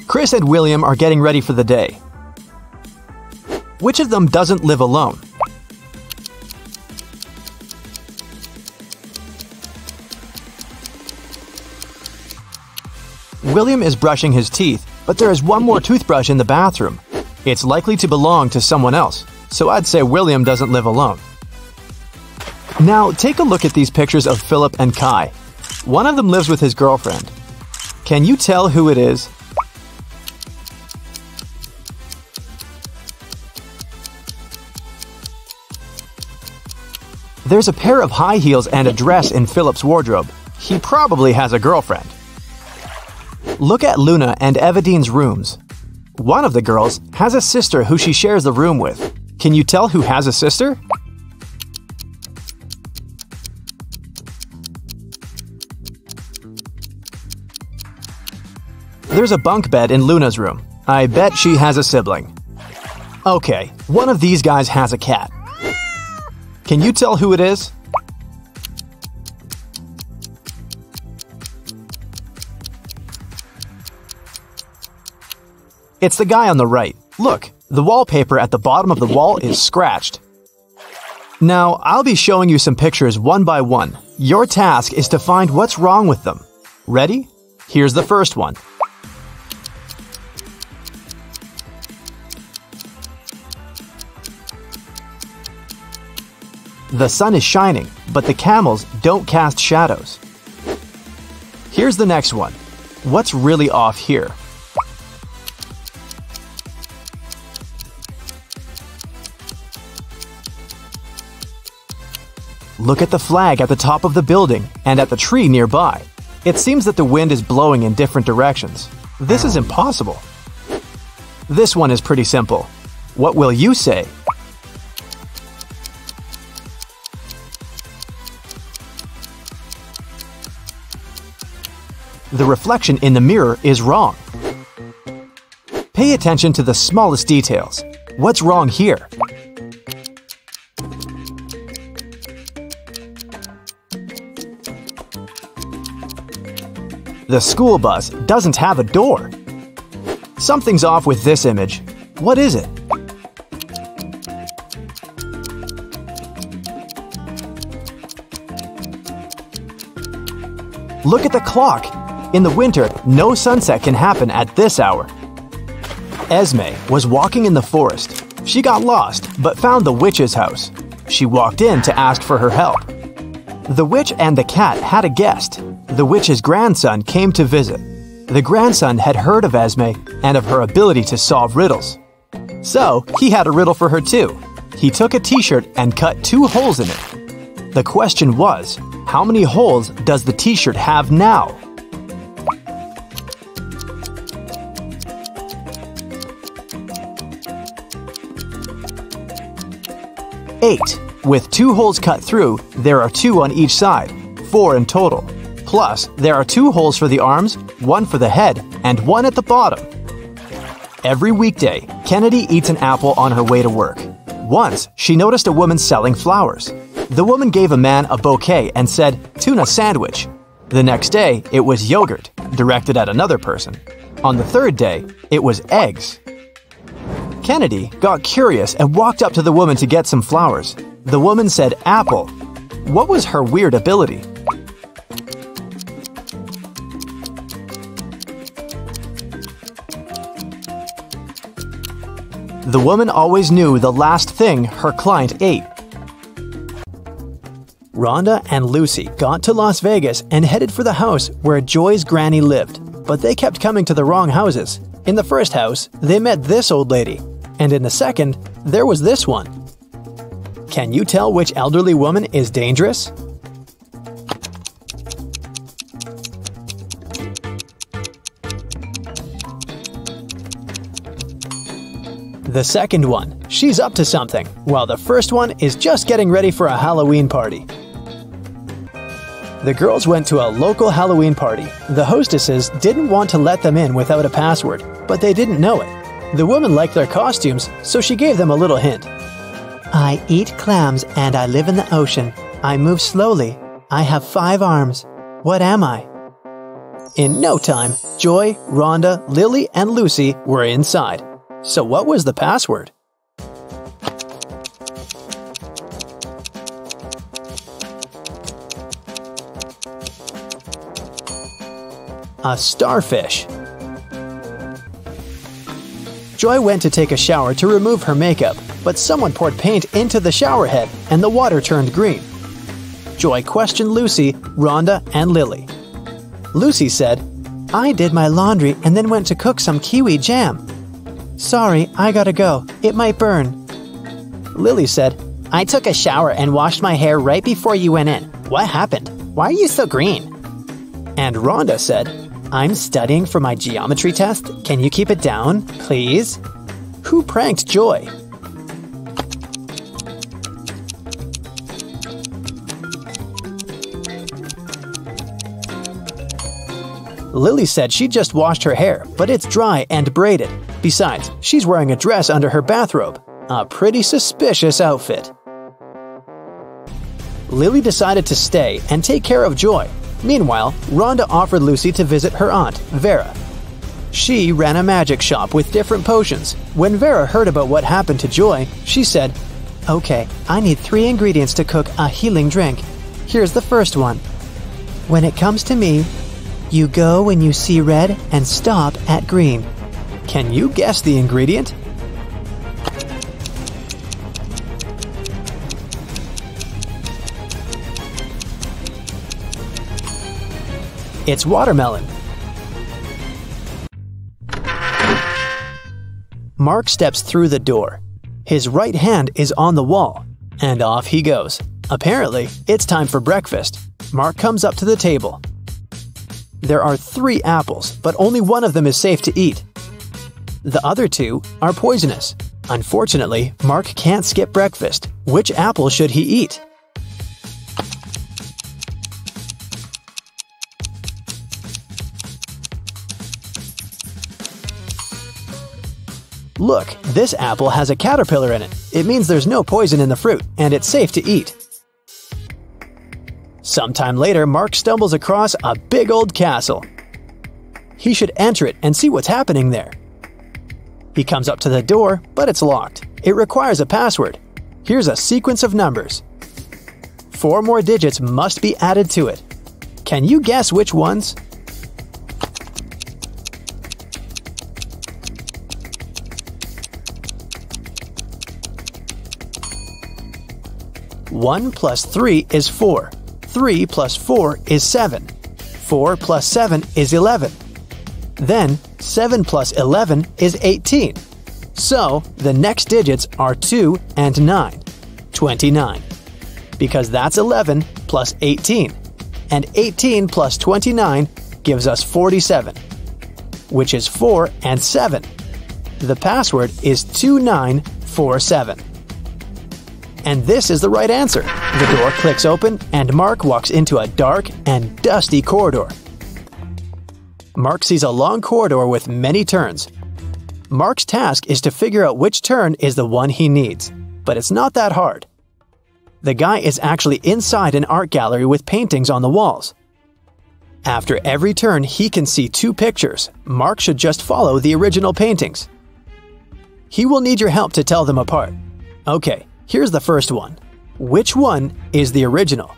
Chris and William are getting ready for the day. Which of them doesn't live alone? William is brushing his teeth, but there is one more toothbrush in the bathroom. It's likely to belong to someone else, so I'd say William doesn't live alone. Now, take a look at these pictures of Philip and Kai. One of them lives with his girlfriend. Can you tell who it is? There's a pair of high heels and a dress in Philip's wardrobe. He probably has a girlfriend. Look at Luna and Evadine's rooms. One of the girls has a sister who she shares the room with. Can you tell who has a sister? There's a bunk bed in Luna's room. I bet she has a sibling. Okay, one of these guys has a cat. Can you tell who it is? It's the guy on the right. Look, the wallpaper at the bottom of the wall is scratched. Now, I'll be showing you some pictures one by one. Your task is to find what's wrong with them. Ready? Here's the first one. The sun is shining, but the camels don't cast shadows. Here's the next one. What's really off here? Look at the flag at the top of the building and at the tree nearby. It seems that the wind is blowing in different directions. This is impossible. This one is pretty simple. What will you say? The reflection in the mirror is wrong. Pay attention to the smallest details. What's wrong here? The school bus doesn't have a door. Something's off with this image. What is it? Look at the clock. In the winter, no sunset can happen at this hour. Esme was walking in the forest. She got lost, but found the witch's house. She walked in to ask for her help. The witch and the cat had a guest. The witch's grandson came to visit. The grandson had heard of Esme and of her ability to solve riddles. So, he had a riddle for her too. He took a t-shirt and cut 2 holes in it. The question was, how many holes does the t-shirt have now? Eight. With 2 holes cut through, there are 2 on each side, 4 in total. Plus, there are 2 holes for the arms, 1 for the head, and 1 at the bottom. Every weekday, Kennedy eats an apple on her way to work. Once, she noticed a woman selling flowers. The woman gave a man a bouquet and said, "Tuna sandwich." The next day, it was yogurt, directed at another person. On the 3rd day, it was eggs. Kennedy got curious and walked up to the woman to get some flowers. The woman said apple. What was her weird ability? The woman always knew the last thing her client ate. Rhonda and Lucy got to Las Vegas and headed for the house where Joy's granny lived, but they kept coming to the wrong houses. In the first house, they met this old lady, and in the second, there was this one. Can you tell which elderly woman is dangerous? The second one, she's up to something, while the first one is just getting ready for a Halloween party. The girls went to a local Halloween party. The hostesses didn't want to let them in without a password, but they didn't know it. The woman liked their costumes, so she gave them a little hint. I eat clams and I live in the ocean. I move slowly. I have 5 arms. What am I? In no time, Joy, Rhonda, Lily, and Lucy were inside. So what was the password? A starfish. Joy went to take a shower to remove her makeup, but someone poured paint into the shower head and the water turned green. Joy questioned Lucy, Rhonda, and Lily. Lucy said, "I did my laundry and then went to cook some kiwi jam. Sorry, I gotta go. It might burn." Lily said, "I took a shower and washed my hair right before you went in. What happened? Why are you so green?" And Rhonda said, "I'm studying for my geometry test. Can you keep it down, please?" Who pranked Joy? Lily said she just washed her hair, but it's dry and braided. Besides, she's wearing a dress under her bathrobe. A pretty suspicious outfit. Lily decided to stay and take care of Joy. Meanwhile, Rhonda offered Lucy to visit her aunt, Vera. She ran a magic shop with different potions. When Vera heard about what happened to Joy, she said, "Okay, I need 3 ingredients to cook a healing drink. Here's the first one. When it comes to me, you go when you see red and stop at green." Can you guess the ingredient? It's watermelon. Mark steps through the door. His right hand is on the wall, and off he goes. Apparently, it's time for breakfast. Mark comes up to the table. There are 3 apples, but only one of them is safe to eat. The other 2 are poisonous. Unfortunately, Mark can't skip breakfast. Which apple should he eat? Look, this apple has a caterpillar in it. It means there's no poison in the fruit, and it's safe to eat. Sometime later, Mark stumbles across a big old castle. He should enter it and see what's happening there. He comes up to the door, but it's locked. It requires a password. Here's a sequence of numbers. 4 more digits must be added to it. Can you guess which ones? One plus 3 is 4. 3 plus 4 is 7. 4 plus 7 is 11. Then 7 plus 11 is 18. So the next digits are 2 and 9. 29. Because that's 11 plus 18. And 18 plus 29 gives us 47. Which is 4 and 7. The password is 2947. And this is the right answer. The door clicks open and Mark walks into a dark and dusty corridor. Mark sees a long corridor with many turns. Mark's task is to figure out which turn is the one he needs, but it's not that hard. The guy is actually inside an art gallery with paintings on the walls. After every turn, he can see 2 pictures. Mark should just follow the original paintings. He will need your help to tell them apart. Okay. Here's the first one. Which one is the original?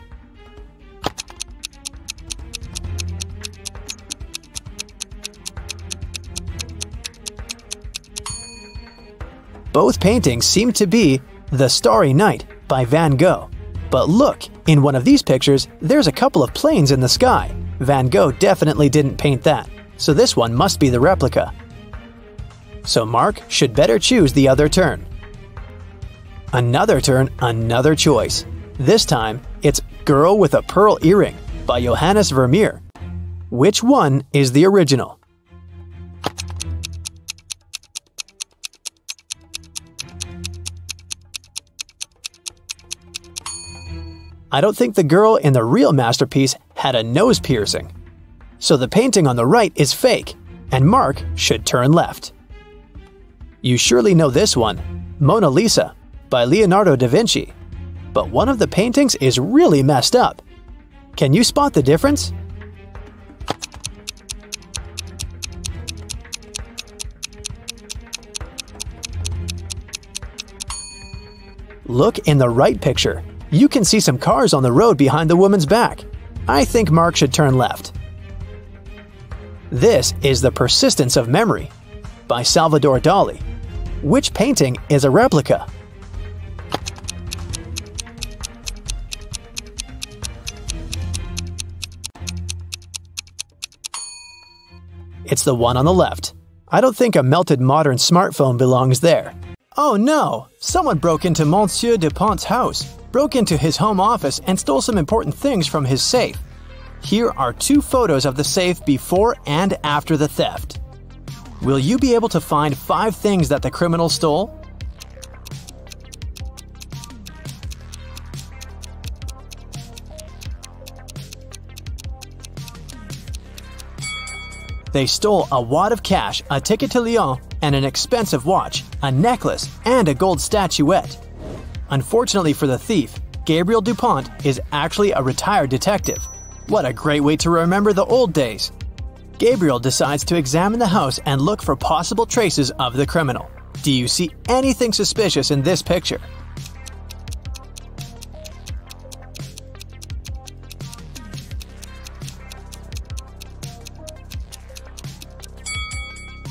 Both paintings seem to be The Starry Night by Van Gogh. But look, in one of these pictures, there's a couple of planes in the sky. Van Gogh definitely didn't paint that, so this one must be the replica. So Mark should better choose the other turn. Another turn, another choice. This time, it's Girl with a Pearl Earring by Johannes Vermeer. Which one is the original? I don't think the girl in the real masterpiece had a nose piercing. So the painting on the right is fake, and Mark should turn left. You surely know this one, Mona Lisa by Leonardo da Vinci. But one of the paintings is really messed up. Can you spot the difference? Look in the right picture. You can see some cars on the road behind the woman's back. I think Mark should turn left. This is The Persistence of Memory by Salvador Dali. Which painting is a replica? It's the one on the left. I don't think a melted modern smartphone belongs there. Oh no! Someone broke into Monsieur Dupont's house, broke into his home office and stole some important things from his safe. Here are 2 photos of the safe before and after the theft. Will you be able to find 5 things that the criminal stole? They stole a wad of cash, a ticket to Lyon, and an expensive watch, a necklace, and a gold statuette. Unfortunately for the thief, Gabriel Dupont is actually a retired detective. What a great way to remember the old days! Gabriel decides to examine the house and look for possible traces of the criminal. Do you see anything suspicious in this picture?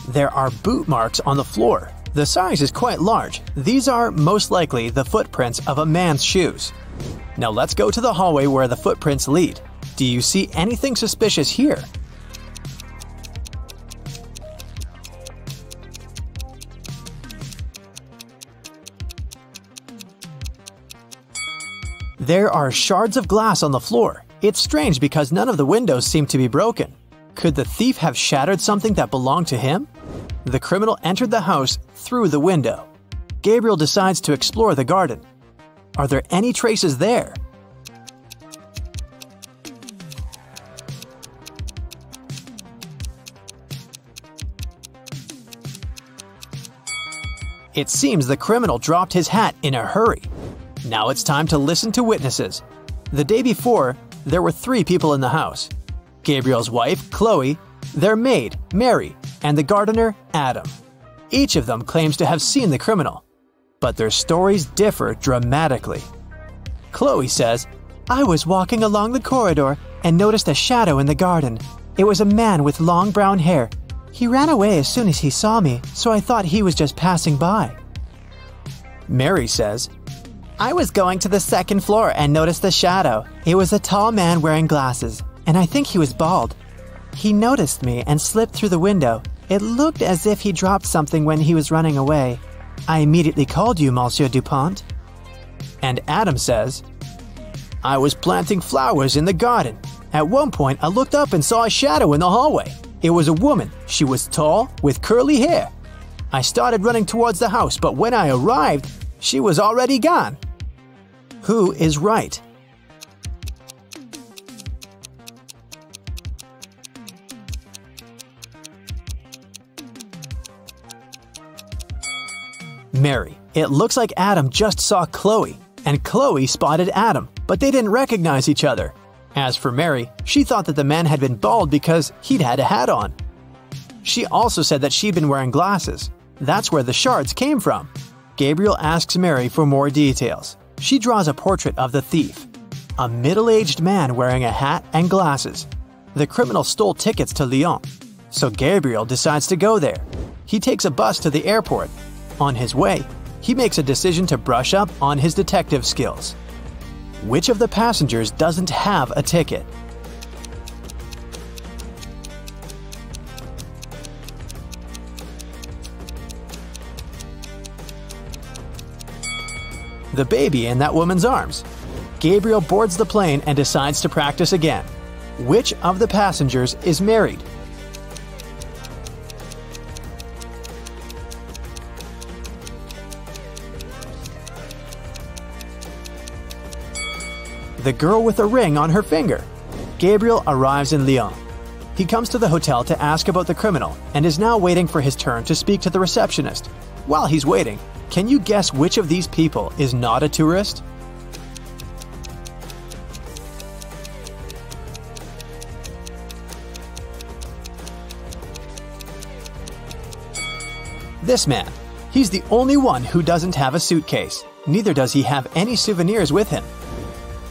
There are boot marks on the floor. The size is quite large. These are most likely the footprints of a man's shoes. Now let's go to the hallway where the footprints lead. Do you see anything suspicious here? There are shards of glass on the floor. It's strange because none of the windows seem to be broken. Could the thief have shattered something that belonged to him? The criminal entered the house through the window. Gabriel decides to explore the garden. Are there any traces there? It seems the criminal dropped his hat in a hurry. Now it's time to listen to witnesses. The day before, there were 3 people in the house. Gabriel's wife, Chloe, their maid, Mary, and the gardener, Adam. Each of them claims to have seen the criminal, but their stories differ dramatically. Chloe says, "I was walking along the corridor and noticed a shadow in the garden. It was a man with long brown hair. He ran away as soon as he saw me, so I thought he was just passing by." Mary says, "I was going to the 2nd floor and noticed the shadow. It was a tall man wearing glasses, and I think he was bald. He noticed me and slipped through the window. It looked as if he dropped something when he was running away. I immediately called you, Monsieur Dupont." And Adam says, "I was planting flowers in the garden. At one point, I looked up and saw a shadow in the hallway. It was a woman. She was tall, with curly hair. I started running towards the house, but when I arrived, she was already gone." Who is right? Mary. It looks like Adam just saw Chloe, and Chloe spotted Adam, but they didn't recognize each other. As for Mary, she thought that the man had been bald because he'd had a hat on. She also said that she'd been wearing glasses. That's where the shards came from. Gabriel asks Mary for more details. She draws a portrait of the thief. A middle-aged man wearing a hat and glasses. The criminal stole tickets to Lyon, so Gabriel decides to go there. He takes a bus to the airport. On his way, he makes a decision to brush up on his detective skills. Which of the passengers doesn't have a ticket? The baby in that woman's arms. Gabriel boards the plane and decides to practice again. Which of the passengers is married? The girl with a ring on her finger. Gabriel arrives in Lyon. He comes to the hotel to ask about the criminal and is now waiting for his turn to speak to the receptionist. While he's waiting, can you guess which of these people is not a tourist? This man. He's the only one who doesn't have a suitcase. Neither does he have any souvenirs with him.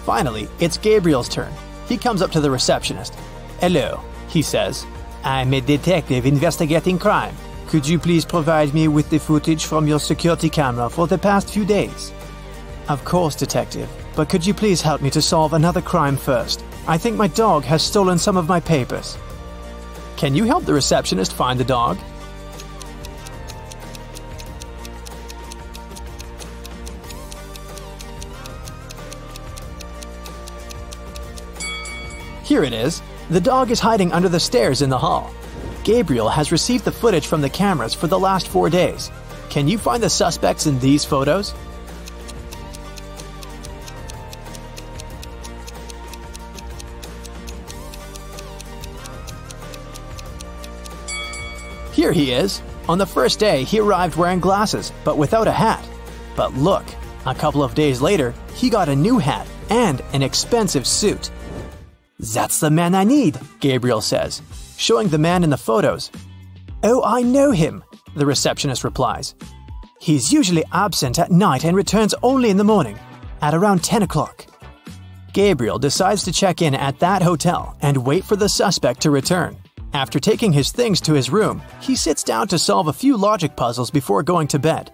Finally, it's Gabriel's turn. He comes up to the receptionist. "Hello," he says. "I'm a detective investigating crime. Could you please provide me with the footage from your security camera for the past few days?" "Of course, detective, but could you please help me to solve another crime first? I think my dog has stolen some of my papers." "Can you help the receptionist find the dog?" Here it is. The dog is hiding under the stairs in the hall. Gabriel has received the footage from the cameras for the last 4 days. Can you find the suspects in these photos? Here he is. On the first day, he arrived wearing glasses, but without a hat. But look, a couple of days later, he got a new hat and an expensive suit. "That's the man I need," Gabriel says, showing the man in the photos. "Oh, I know him," the receptionist replies. "He's usually absent at night and returns only in the morning, at around 10 o'clock. Gabriel decides to check in at that hotel and wait for the suspect to return. After taking his things to his room, he sits down to solve a few logic puzzles before going to bed.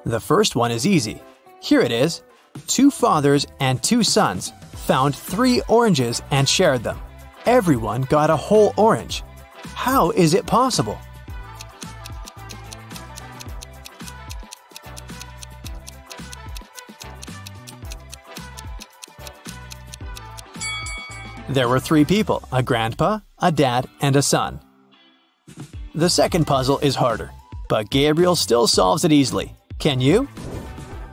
The first one is easy. Here it is. 2 fathers and 2 sons found 3 oranges and shared them. Everyone got a whole orange. How is it possible? There were 3 people, a grandpa, a dad, and a son. The second puzzle is harder, but Gabriel still solves it easily. Can you?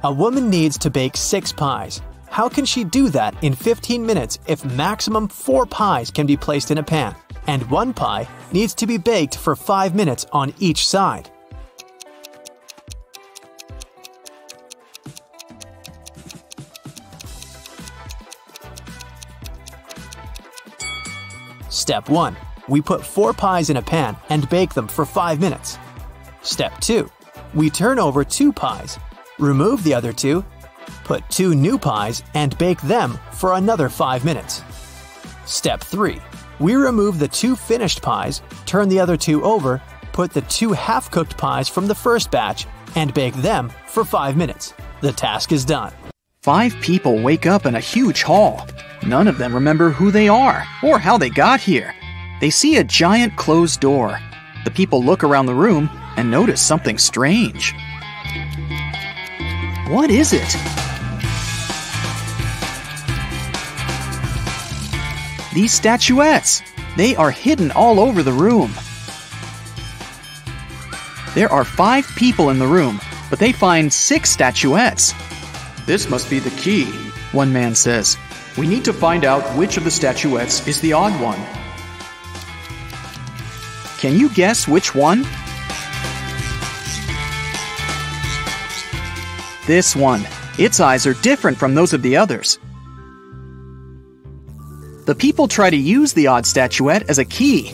A woman needs to bake 6 pies. How can she do that in 15 minutes if maximum 4 pies can be placed in a pan, and 1 pie needs to be baked for 5 minutes on each side? Step 1. We put 4 pies in a pan and bake them for 5 minutes. Step 2. We turn over 2 pies, remove the other 2, put 2 new pies and bake them for another 5 minutes. Step 3. We remove the 2 finished pies, turn the other 2 over, put the 2 half-cooked pies from the first batch, and bake them for 5 minutes. The task is done. 5 people wake up in a huge hall. None of them remember who they are or how they got here. They see a giant closed door. The people look around the room and notice something strange. What is it? These statuettes! They are hidden all over the room. There are 5 people in the room, but they find 6 statuettes. "This must be the key," one man says. "We need to find out which of the statuettes is the odd one." Can you guess which one? This one. Its eyes are different from those of the others. The people try to use the odd statuette as a key.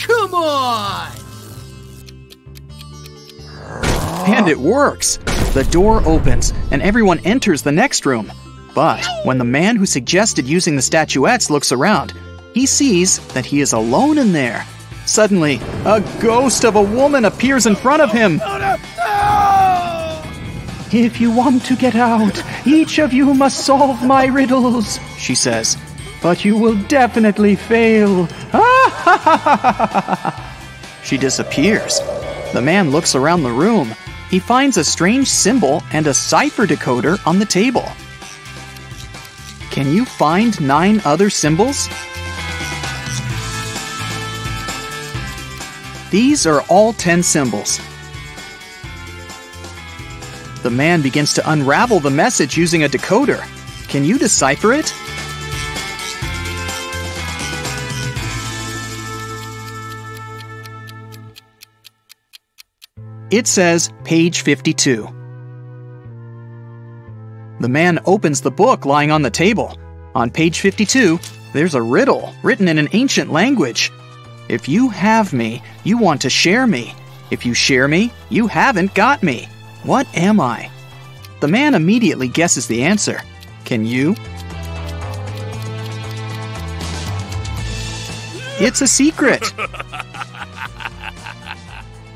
Come on! And it works! The door opens, and everyone enters the next room. But when the man who suggested using the statuettes looks around, he sees that he is alone in there. Suddenly, a ghost of a woman appears in front of him. "If you want to get out, each of you must solve my riddles," she says. "But you will definitely fail." She disappears. The man looks around the room. He finds a strange symbol and a cipher decoder on the table. Can you find 9 other symbols? These are all 10 symbols. The man begins to unravel the message using a decoder. Can you decipher it? It says page 52. The man opens the book lying on the table. On page 52, there's a riddle written in an ancient language. If you have me, you want to share me. If you share me, you haven't got me. What am I? the man immediately guesses the answer. Can you? It's a secret!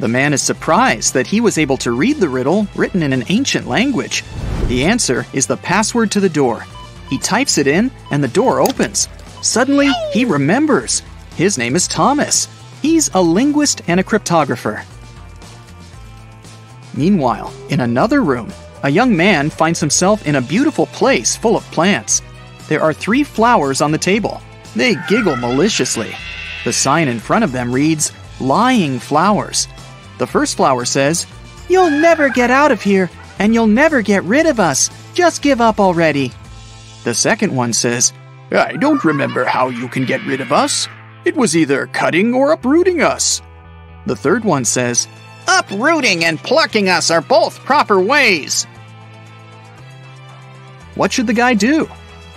The man is surprised that he was able to read the riddle written in an ancient language. The answer is the password to the door. He types it in, and the door opens. Suddenly, he remembers. His name is Thomas. He's a linguist and a cryptographer. Meanwhile, in another room, a young man finds himself in a beautiful place full of plants. There are 3 flowers on the table. They giggle maliciously. The sign in front of them reads, "Lying Flowers." The first flower says, "You'll never get out of here, and you'll never get rid of us. Just give up already." The second one says, I don't remember how you can get rid of us. It was either cutting or uprooting us. The third one says, Uprooting and plucking us are both proper ways. what should the guy do?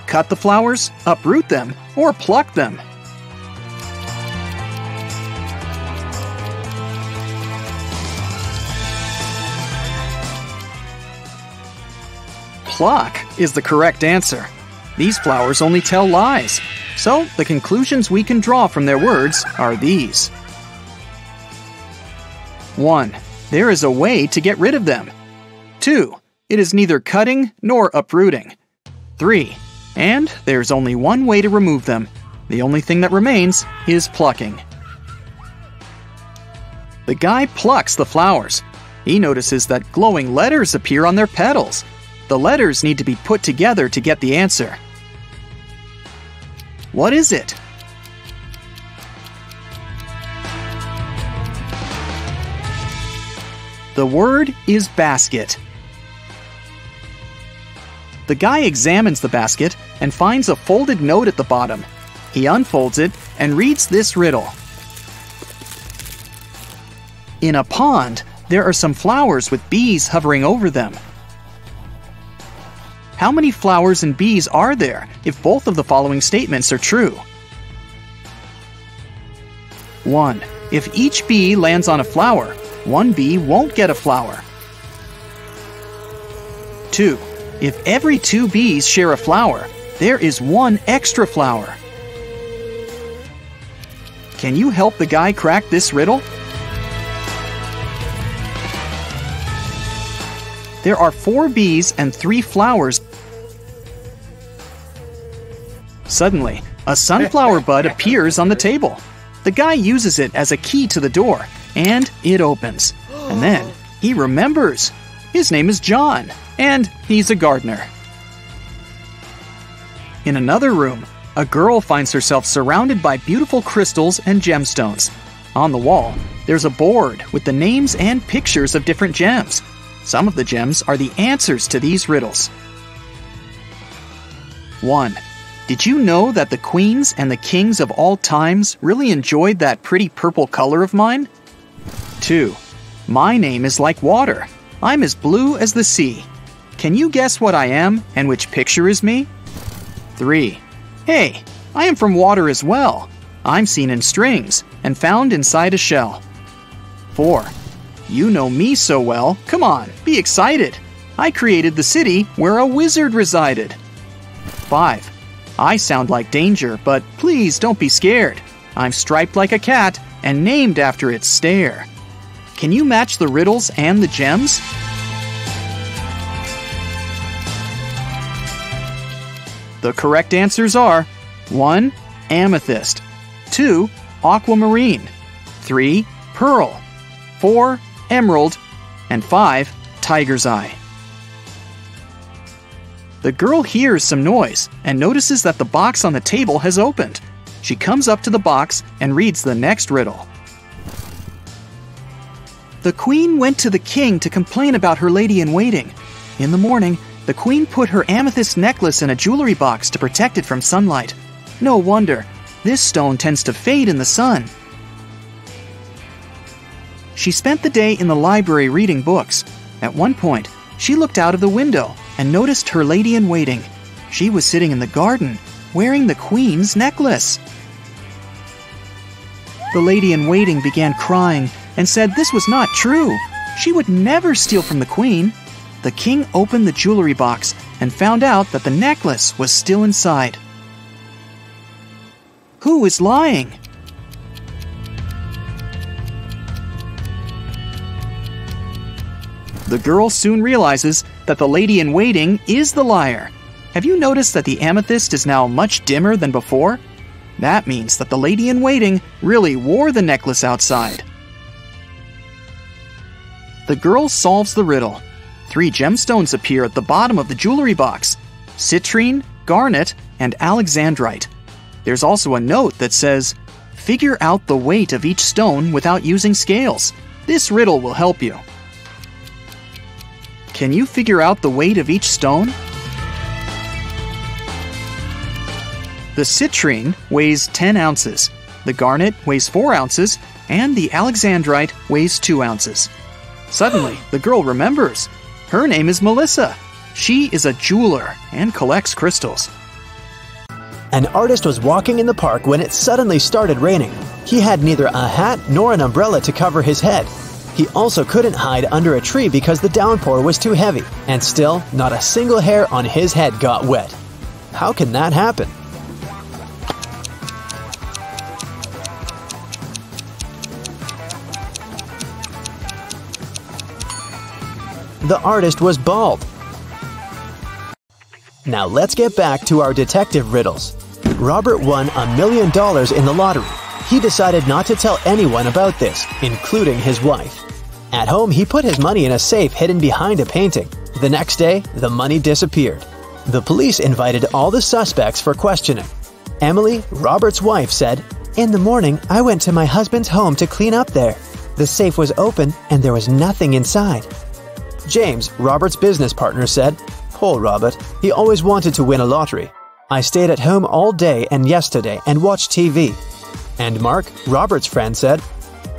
Cut the flowers, uproot them, or pluck them? Pluck is the correct answer. These flowers only tell lies, so the conclusions we can draw from their words are these. 1. There is a way to get rid of them. 2. It is neither cutting nor uprooting. 3. And there's only one way to remove them. The only thing that remains is plucking. The guy plucks the flowers. He notices that glowing letters appear on their petals. The letters need to be put together to get the answer. What is it? The word is basket. The guy examines the basket and finds a folded note at the bottom. He unfolds it and reads this riddle. In a pond, there are some flowers with bees hovering over them. How many flowers and bees are there if both of the following statements are true? 1. If each bee lands on a flower, one bee won't get a flower. 2. If every 2 bees share a flower, there is 1 extra flower. Can you help the guy crack this riddle? There are 4 bees and 3 flowers. Suddenly, a sunflower bud appears on the table. The guy uses it as a key to the door, and it opens. And then he remembers. His name is John, and he's a gardener. In another room, a girl finds herself surrounded by beautiful crystals and gemstones. On the wall, there's a board with the names and pictures of different gems. Some of the gems are the answers to these riddles. 1. Did you know that the queens and the kings of all times really enjoyed that pretty purple color of mine? 2. My name is like water. I'm as blue as the sea. Can you guess what I am and which picture is me? 3. Hey, I am from water as well. I'm seen in strings and found inside a shell. 4. You know me so well. Come on, be excited. I created the city where a wizard resided. 5. I sound like danger, but please don't be scared. I'm striped like a cat and named after its stare. Can you match the riddles and the gems? The correct answers are 1. Amethyst, 2. Aquamarine, 3. Pearl, 4. Emerald, and 5. Tiger's eye. The girl hears some noise and notices that the box on the table has opened. She comes up to the box and reads the next riddle. The queen went to the king to complain about her lady-in-waiting. In the morning, the queen put her amethyst necklace in a jewelry box to protect it from sunlight. No wonder, this stone tends to fade in the sun. She spent the day in the library reading books. At one point, she looked out of the window and noticed her lady-in-waiting. She was sitting in the garden, wearing the queen's necklace. The lady-in-waiting began crying and said this was not true. She would never steal from the queen. the king opened the jewelry box and found out that the necklace was still inside. Who is lying? The girl soon realizes that the lady-in-waiting is the liar. Have you noticed that the amethyst is now much dimmer than before? That means that the lady-in-waiting really wore the necklace outside. The girl solves the riddle. 3 gemstones appear at the bottom of the jewelry box: citrine, garnet, and alexandrite. There's also a note that says, "Figure out the weight of each stone without using scales. This riddle will help you." Can you figure out the weight of each stone? The citrine weighs 10 ounces, the garnet weighs 4 ounces, and the alexandrite weighs 2 ounces. Suddenly, the girl remembers. Her name is Melissa. She is a jeweler and collects crystals. An artist was walking in the park when it suddenly started raining. He had neither a hat nor an umbrella to cover his head. He also couldn't hide under a tree because the downpour was too heavy, and still, not a single hair on his head got wet. How can that happen? The artist was bald. Now let's get back to our detective riddles. Robert won $1 million in the lottery. He decided not to tell anyone about this, including his wife. At home, he put his money in a safe hidden behind a painting. The next day, the money disappeared. The police invited all the suspects for questioning. Emily, Robert's wife, said, "In the morning, I went to my husband's home to clean up there. The safe was open and there was nothing inside." James, Robert's business partner, said, "Poor Robert, he always wanted to win a lottery. I stayed at home all day and yesterday and watched TV." And Mark, Robert's friend, said,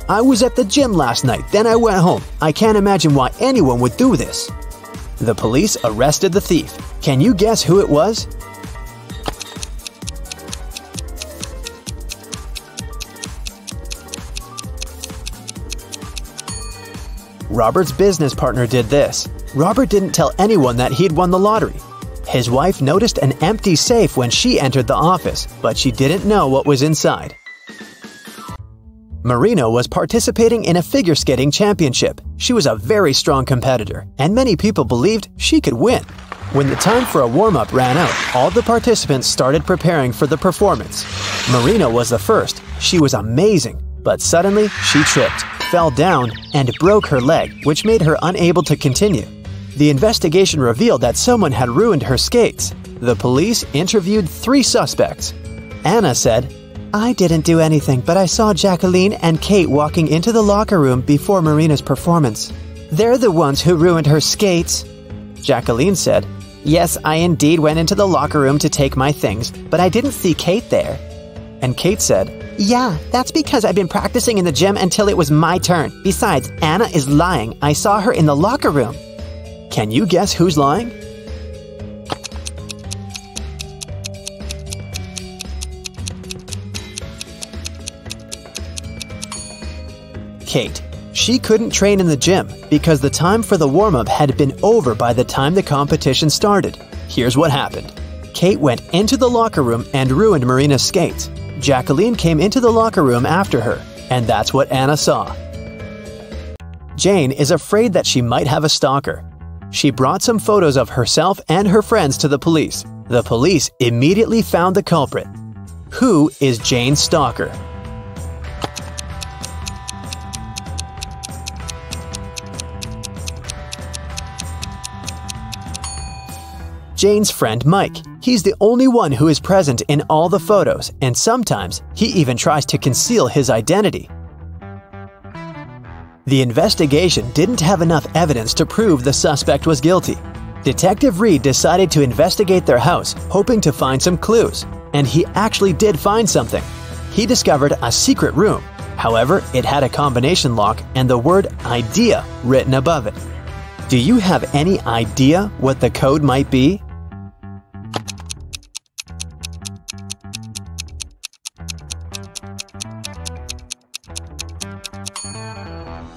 "I was at the gym last night, then I went home. I can't imagine why anyone would do this." The police arrested the thief. Can you guess who it was? Robert's business partner did this. Robert didn't tell anyone that he'd won the lottery. His wife noticed an empty safe when she entered the office, but she didn't know what was inside. Marina was participating in a figure skating championship. She was a very strong competitor, and many people believed she could win. When the time for a warm-up ran out, all the participants started preparing for the performance. Marina was the first. She was amazing, but suddenly she tripped, fell down, and broke her leg, which made her unable to continue. The investigation revealed that someone had ruined her skates. The police interviewed 3 suspects. Anna said, "I didn't do anything, but I saw Jacqueline and Kate walking into the locker room before Marina's performance. They're the ones who ruined her skates." Jacqueline said, "Yes, I indeed went into the locker room to take my things, but I didn't see Kate there." And Kate said, "Yeah, that's because I've been practicing in the gym until it was my turn. Besides, Anna is lying. I saw her in the locker room." Can you guess who's lying? Kate. She couldn't train in the gym because the time for the warm-up had been over by the time the competition started. Here's what happened. Kate went into the locker room and ruined Marina's skates. Jacqueline came into the locker room after her, and that's what Anna saw. Jane is afraid that she might have a stalker. She brought some photos of herself and her friends to the police. The police immediately found the culprit. Who is Jane's stalker? Jane's friend Mike. He's the only one who is present in all the photos, and sometimes he even tries to conceal his identity. The investigation didn't have enough evidence to prove the suspect was guilty. Detective Reed decided to investigate their house, hoping to find some clues, and he actually did find something. He discovered a secret room. However, it had a combination lock and the word "idea" written above it. Do you have any idea what the code might be?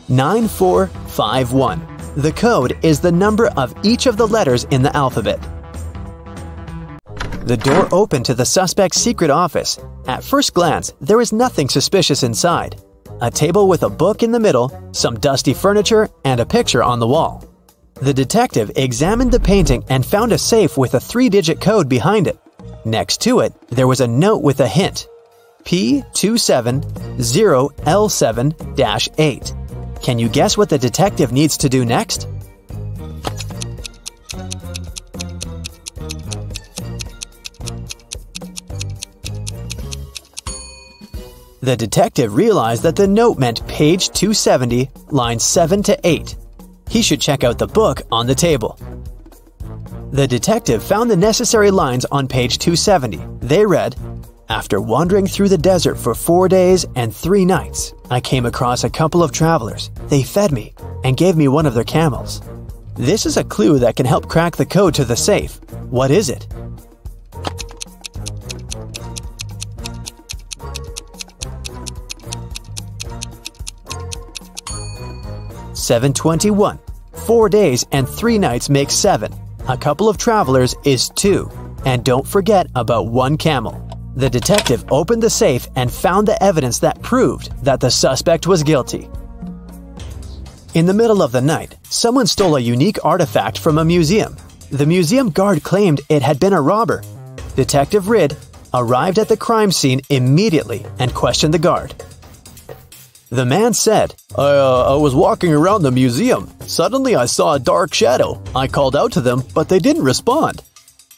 "9451. The code is the number of each of the letters in the alphabet. The door opened to the suspect's secret office. At first glance, there is nothing suspicious inside. A table with a book in the middle, some dusty furniture, and a picture on the wall. The detective examined the painting and found a safe with a 3-digit code behind it. Next to it, there was a note with a hint: P270L7-8. Can you guess what the detective needs to do next? The detective realized that the note meant page 270, lines 7 to 8. He should check out the book on the table. The detective found the necessary lines on page 270. They read, "After wandering through the desert for 4 days and 3 nights, I came across a couple of travelers. They fed me and gave me one of their camels." This is a clue that can help crack the code to the safe. What is it? $7.21. 4 days and 3 nights makes 7. A couple of travelers is 2. And don't forget about 1 camel. The detective opened the safe and found the evidence that proved that the suspect was guilty. In the middle of the night, someone stole a unique artifact from a museum. The museum guard claimed it had been a robber. Detective Ridd arrived at the crime scene immediately and questioned the guard. The man said, I was walking around the museum. Suddenly I saw a dark shadow. I called out to them, but they didn't respond."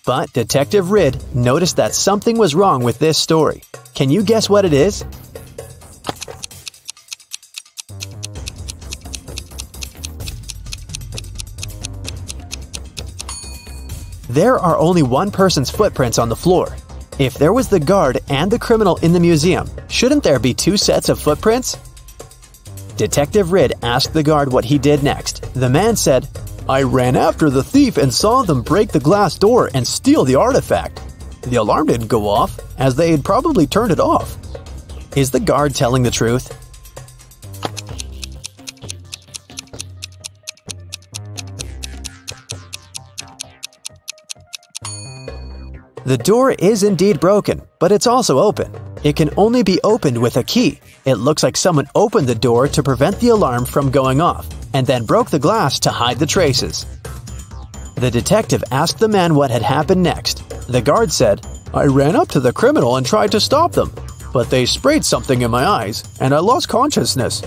But Detective Ridd noticed that something was wrong with this story. Can you guess what it is? There are only one person's footprints on the floor. If there was the guard and the criminal in the museum, shouldn't there be 2 sets of footprints? Detective Ridd asked the guard what he did next. The man said, "I ran after the thief and saw them break the glass door and steal the artifact. The alarm didn't go off, as they had probably turned it off." Is the guard telling the truth? The door is indeed broken, but it's also open. It can only be opened with a key. It looks like someone opened the door to prevent the alarm from going off, and then broke the glass to hide the traces. The detective asked the man what had happened next. The guard said, "I ran up to the criminal and tried to stop them, but they sprayed something in my eyes, and I lost consciousness.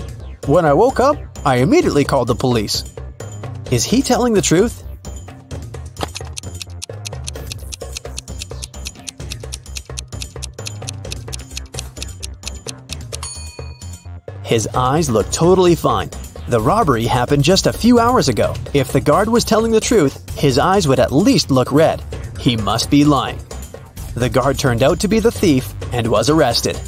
When I woke up, I immediately called the police." Is he telling the truth? His eyes look totally fine. The robbery happened just a few hours ago. If the guard was telling the truth, his eyes would at least look red. He must be lying. The guard turned out to be the thief and was arrested.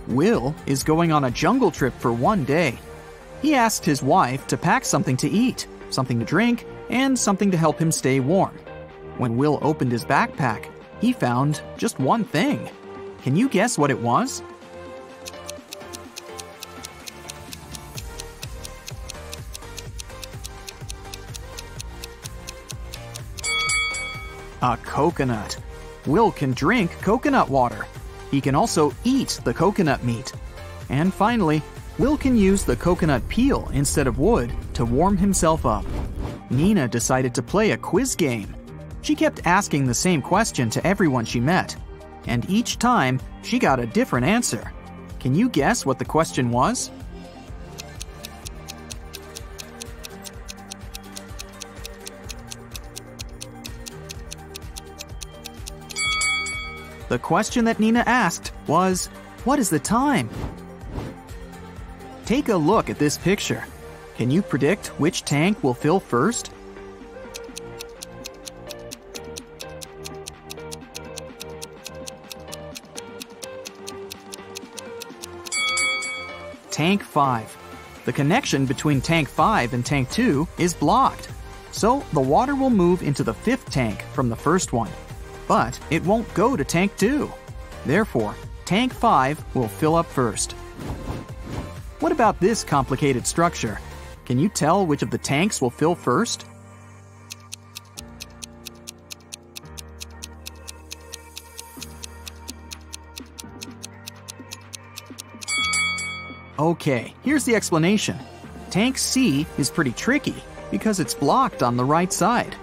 Will is going on a jungle trip for 1 day. He asked his wife to pack something to eat, something to drink, and something to help him stay warm. When Will opened his backpack, he found just one thing. Can you guess what it was? A coconut. Will can drink coconut water. He can also eat the coconut meat. And finally, Will can use the coconut peel instead of wood to warm himself up. Nina decided to play a quiz game. She kept asking the same question to everyone she met, and each time she got a different answer. Can you guess what the question was? The question that Nina asked was, what is the time? Take a look at this picture. Can you predict which tank will fill first? Tank 5. The connection between Tank 5 and Tank 2 is blocked, so the water will move into the 5th tank from the first one, but it won't go to Tank 2. Therefore, Tank 5 will fill up first. What about this complicated structure? Can you tell which of the tanks will fill first? Okay, here's the explanation. Tank C is pretty tricky because it's blocked on the right side.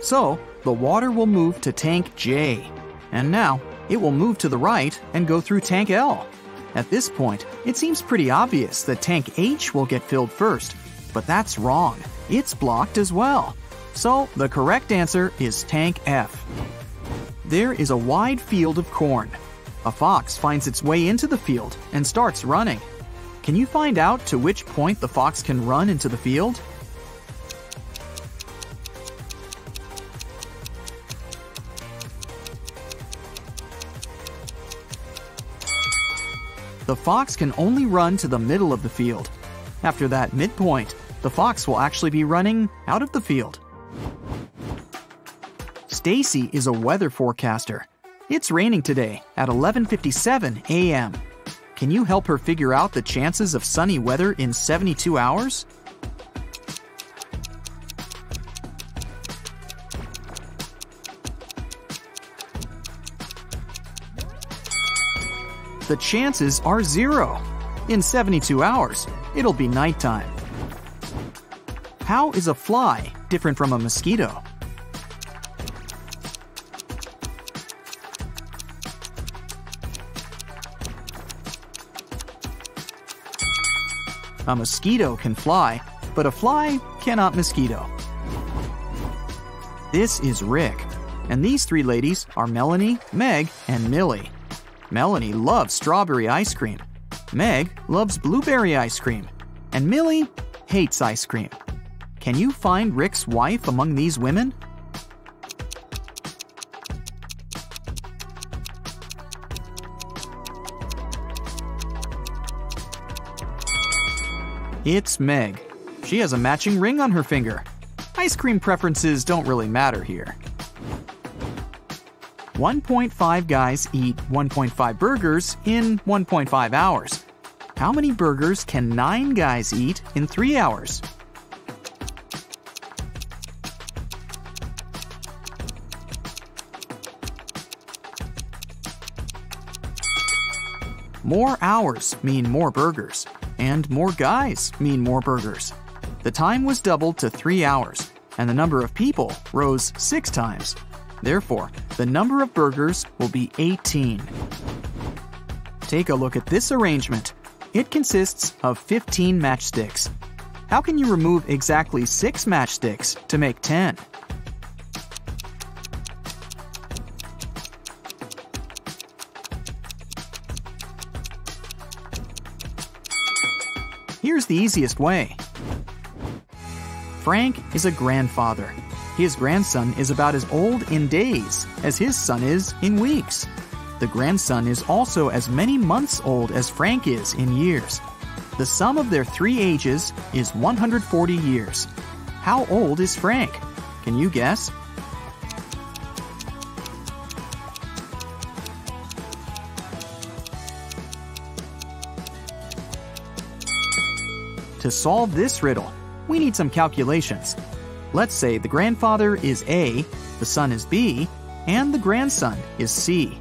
So, the water will move to tank J. And now, it will move to the right and go through tank L. At this point, it seems pretty obvious that tank H will get filled first. But that's wrong. It's blocked as well. So, the correct answer is tank F. There is a wide field of corn. A fox finds its way into the field and starts running. Can you find out to which point the fox can run into the field? The fox can only run to the middle of the field. After that midpoint, the fox will actually be running out of the field. Stacy is a weather forecaster. It's raining today at 11:57 a.m. Can you help her figure out the chances of sunny weather in 72 hours? The chances are 0. In 72 hours, it'll be nighttime. How is a fly different from a mosquito? A mosquito can fly, but a fly cannot mosquito. This is Rick, and these three ladies are Melanie, Meg, and Millie. Melanie loves strawberry ice cream. Meg loves blueberry ice cream. And Millie hates ice cream. Can you find Rick's wife among these women? It's Meg. She has a matching ring on her finger. Ice cream preferences don't really matter here. 1.5 guys eat 1.5 burgers in 1.5 hours. How many burgers can 9 guys eat in 3 hours? More hours mean more burgers, and more guys mean more burgers. The time was doubled to 3 hours, and the number of people rose 6 times. Therefore, the number of burgers will be 18. Take a look at this arrangement. It consists of 15 matchsticks. How can you remove exactly 6 matchsticks to make 10? Here's the easiest way. Frank is a grandfather. His grandson is about as old in days as his son is in weeks. The grandson is also as many months old as Frank is in years. The sum of their 3 ages is 140 years. How old is Frank? Can you guess? To solve this riddle, we need some calculations. Let's say the grandfather is A, the son is B, and the grandson is C.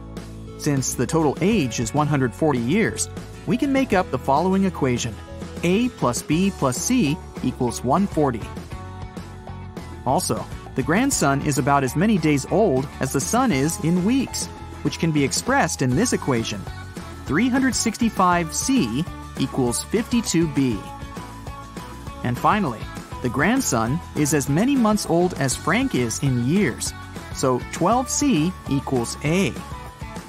Since the total age is 140 years, we can make up the following equation. A plus B plus C equals 140. Also, the grandson is about as many days old as the son is in weeks, which can be expressed in this equation. 365C equals 52B. And finally, the grandson is as many months old as Frank is in years, so 12C equals A.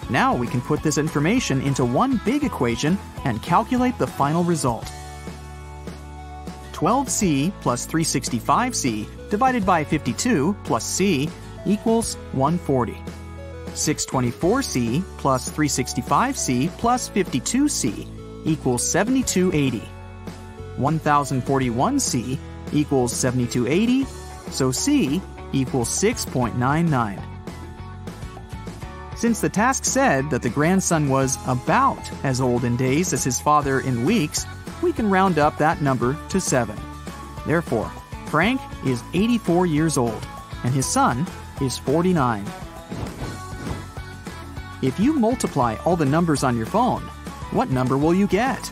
Now we can put this information into one big equation and calculate the final result. 12C plus 365C divided by 52 plus C equals 140. 624C plus 365C plus 52C equals 7280. 1041C equals 7280, so C equals 6.99. Since the task said that the grandson was about as old in days as his father in weeks, we can round up that number to 7. Therefore, Frank is 84 years old, and his son is 49. If you multiply all the numbers on your phone, what number will you get?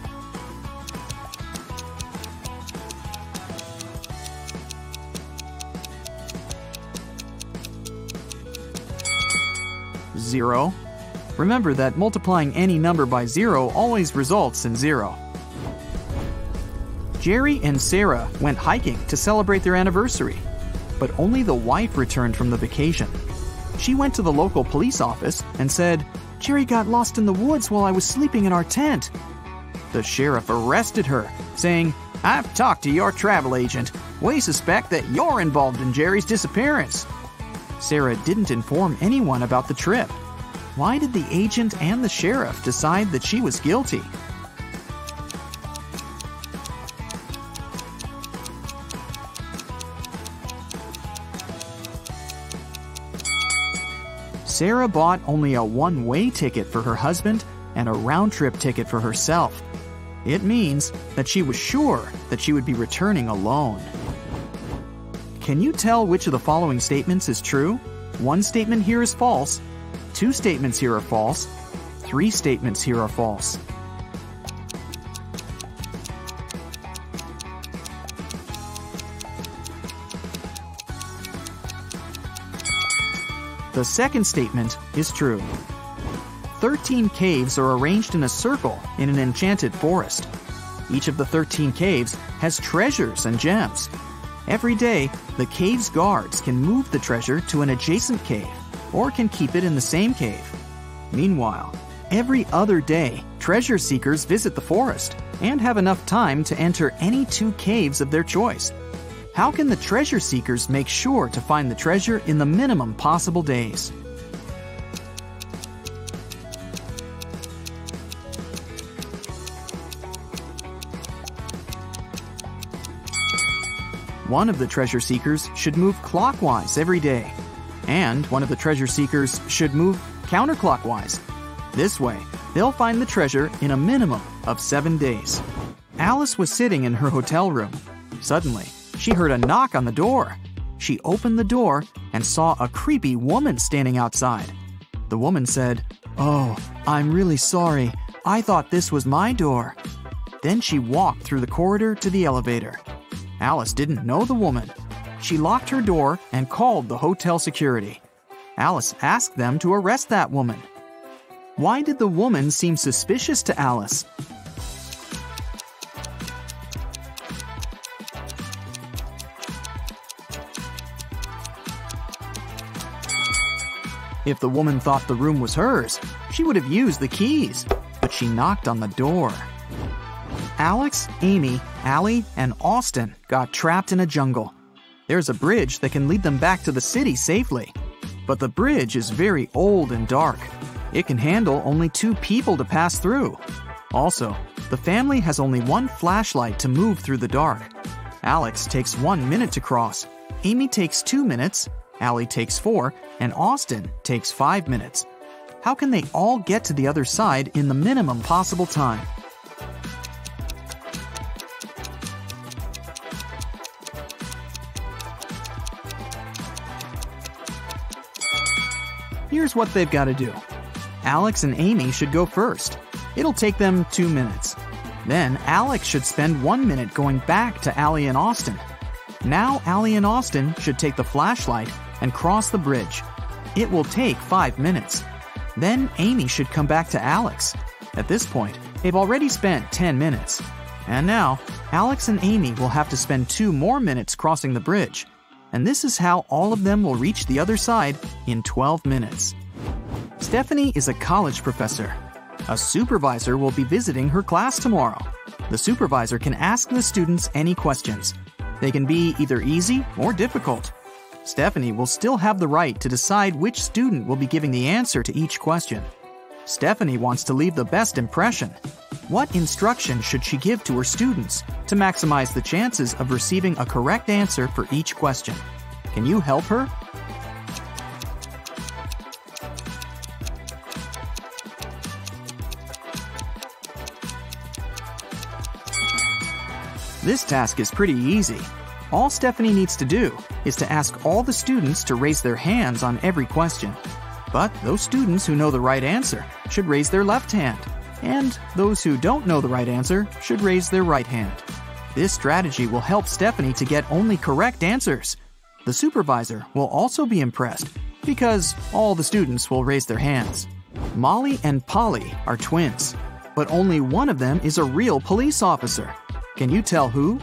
Zero. Remember that multiplying any number by 0 always results in 0. Jerry and Sarah went hiking to celebrate their anniversary, but only the wife returned from the vacation. She went to the local police office and said, "Jerry got lost in the woods while I was sleeping in our tent." The sheriff arrested her, saying, "I've talked to your travel agent. We suspect that you're involved in Jerry's disappearance." Sarah didn't inform anyone about the trip. Why did the agent and the sheriff decide that she was guilty? Sarah bought only a one-way ticket for her husband and a round-trip ticket for herself. It means that she was sure that she would be returning alone. Can you tell which of the following statements is true? One statement here is false. 2 statements here are false. 3 statements here are false. The second statement is true. 13 caves are arranged in a circle in an enchanted forest. Each of the 13 caves has treasures and gems. Every day, the cave's guards can move the treasure to an adjacent cave or can keep it in the same cave. Meanwhile, every other day, treasure seekers visit the forest and have enough time to enter any 2 caves of their choice. How can the treasure seekers make sure to find the treasure in the minimum possible days? One of the treasure seekers should move clockwise every day, and one of the treasure seekers should move counterclockwise. This way, they'll find the treasure in a minimum of 7 days. Alice was sitting in her hotel room. Suddenly, she heard a knock on the door. She opened the door and saw a creepy woman standing outside. The woman said, "Oh, I'm really sorry. I thought this was my door." Then she walked through the corridor to the elevator. Alice didn't know the woman. She locked her door and called the hotel security. Alice asked them to arrest that woman. Why did the woman seem suspicious to Alice? If the woman thought the room was hers, she would have used the keys, but she knocked on the door. Alex, Amy, Allie, and Austin got trapped in a jungle. There's a bridge that can lead them back to the city safely. But the bridge is very old and dark. It can handle only 2 people to pass through. Also, the family has only 1 flashlight to move through the dark. Alex takes 1 minute to cross. Amy takes 2 minutes. Allie takes 4, and Austin takes 5 minutes. How can they all get to the other side in the minimum possible time? Here's what they've got to do. Alex and Amy should go first. It'll take them 2 minutes. Then Alex should spend 1 minute going back to Allie and Austin. Now Allie and Austin should take the flashlight and cross the bridge. It will take 5 minutes. Then Amy should come back to Alex. At this point, they've already spent 10 minutes. And now, Alex and Amy will have to spend 2 more minutes crossing the bridge. And this is how all of them will reach the other side in 12 minutes. Stephanie is a college professor. A supervisor will be visiting her class tomorrow. The supervisor can ask the students any questions. They can be either easy or difficult. Stephanie will still have the right to decide which student will be giving the answer to each question. Stephanie wants to leave the best impression. What instruction should she give to her students to maximize the chances of receiving a correct answer for each question? Can you help her? This task is pretty easy. All Stephanie needs to do is to ask all the students to raise their hands on every question. But those students who know the right answer should raise their left hand, and those who don't know the right answer should raise their right hand. This strategy will help Stephanie to get only correct answers. The supervisor will also be impressed because all the students will raise their hands. Molly and Polly are twins, but only one of them is a real police officer. Can you tell who?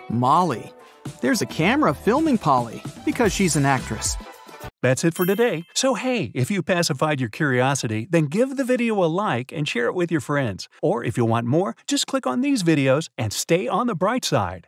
Molly. There's a camera filming Polly because she's an actress. That's it for today. So hey, if you pacified your curiosity, then give the video a like and share it with your friends. Or if you want more, just click on these videos and stay on the bright side.